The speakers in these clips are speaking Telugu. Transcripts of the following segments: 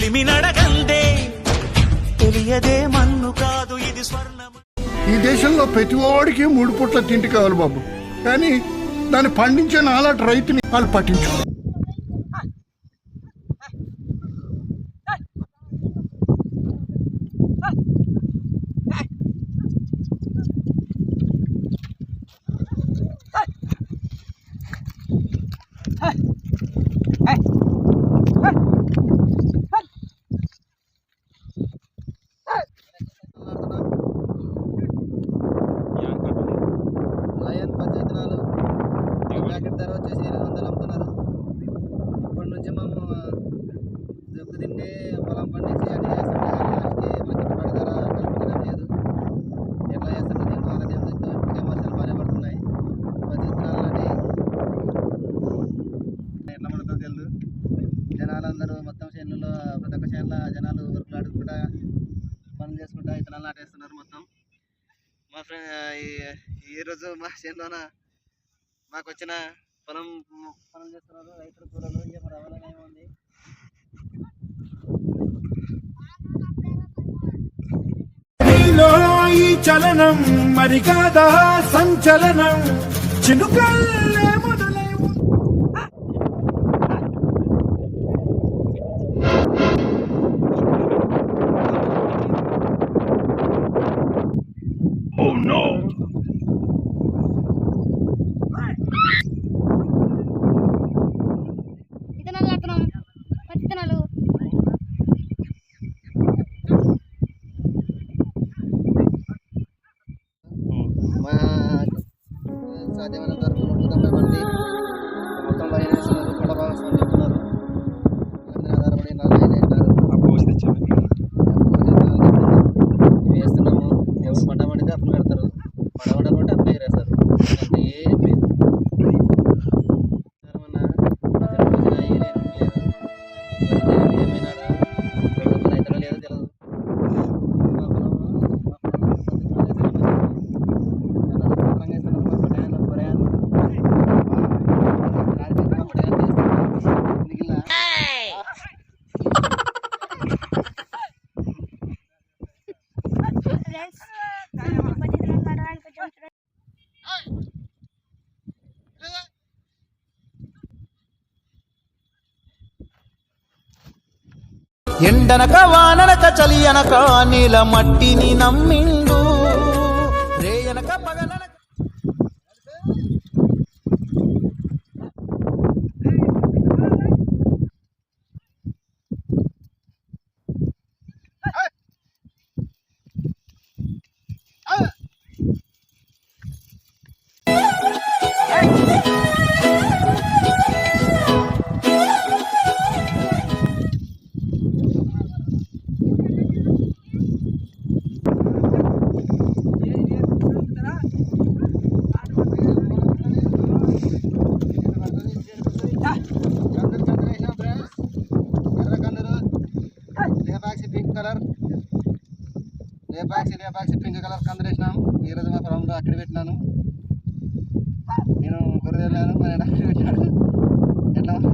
చెలిమినడగందే తెలియదే మన్ను కాదు ఇది స్వర్ణం. ఈ దేశంలో ప్రతి వాడికి 3 పూట్ల తిండి కావాలి బాబు, కానీ దాన్ని పండించే నాలాంటి రైతుని వాళ్ళు పట్టించు. లయన్ పద్ధతులు ప్యాకెట్ ధర వచ్చేసి 800 అమ్ముతున్నారు. ఇప్పటి నుంచి మేము దెబ్బ తిండి పొలం పండించి అన్ని చేస్తుంటే లాస్ట్కి మనకి గిట్టుబాటు ధర కలుపుకోవడం లేదు. ఎట్లా చేస్తుంటే దీని ద్వారా ఇప్పటికే వర్షాలు బాగానే పడుతున్నాయి. పద్ధతులు అంటే ఎట్లా పడుతుందో తెలియదు. జనాలందరూ మొత్తం చేనులలో ప్రతి ఒక్క చేనుల జనాలు వర్కులు ఆడుకుంటా పనులు చేసుకుంటా ఇతనాలు నాటేస్తున్నారు. మొత్తం మా ఫ్రెండ్ ఈరోజు మా చేనులోన మాకు వచ్చిన పనులు చేస్తున్నారు రైతులు కూరలు. ఇక మరి అవగానే ఉంది. ఈ చలనం మరి కాదా సంచలనం చినుకల్లే మొదలై మా సాధ్యమైనంత వరకు 190 మంది మొత్తం లైన్ వేస్తున్నారు. కూడా బాగా చెప్తున్నారు. అందరూ ఆధారపడి నా లైన్ వేసినారు. ఇవి వేస్తున్నాము. ఎవరు పంట పండితే అప్పులు పెడతారు, పంట పండకుంటే అప్పులు ఎగరేస్తారు. అంటే ఏం లేదు. ఏమైనా రైతులు లేదో తెలియదు. ఎండనక వాననక చలి అనక నీల మట్టిని నమ్మిండు రేయనక పగలనక. లేపాక్సి పింక్ కలర్ కందరేసినాం. ఈరోజు మా పొలంలో అక్కడ పెట్టినాను. నేను గొర్రె వెళ్ళాను, మా నేను అక్కడ పెట్టాను.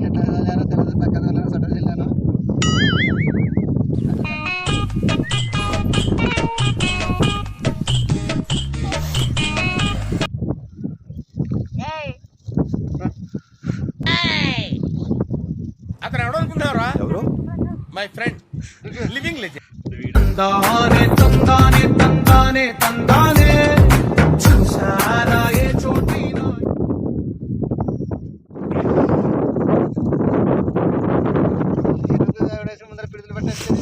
ఎట్లా వెళ్ళానో తెలియదు. చక్కగా వెళ్ళాను, సొట్ట వెళ్ళాను. అతను ఎవడనుకుంటారా? ఎవరు? My friend living legend. తందానే తందానే తందానే తందానే చూసారా ఏ చోటినా. ముందర పిడుదలు పట్టేసి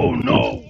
Oh no!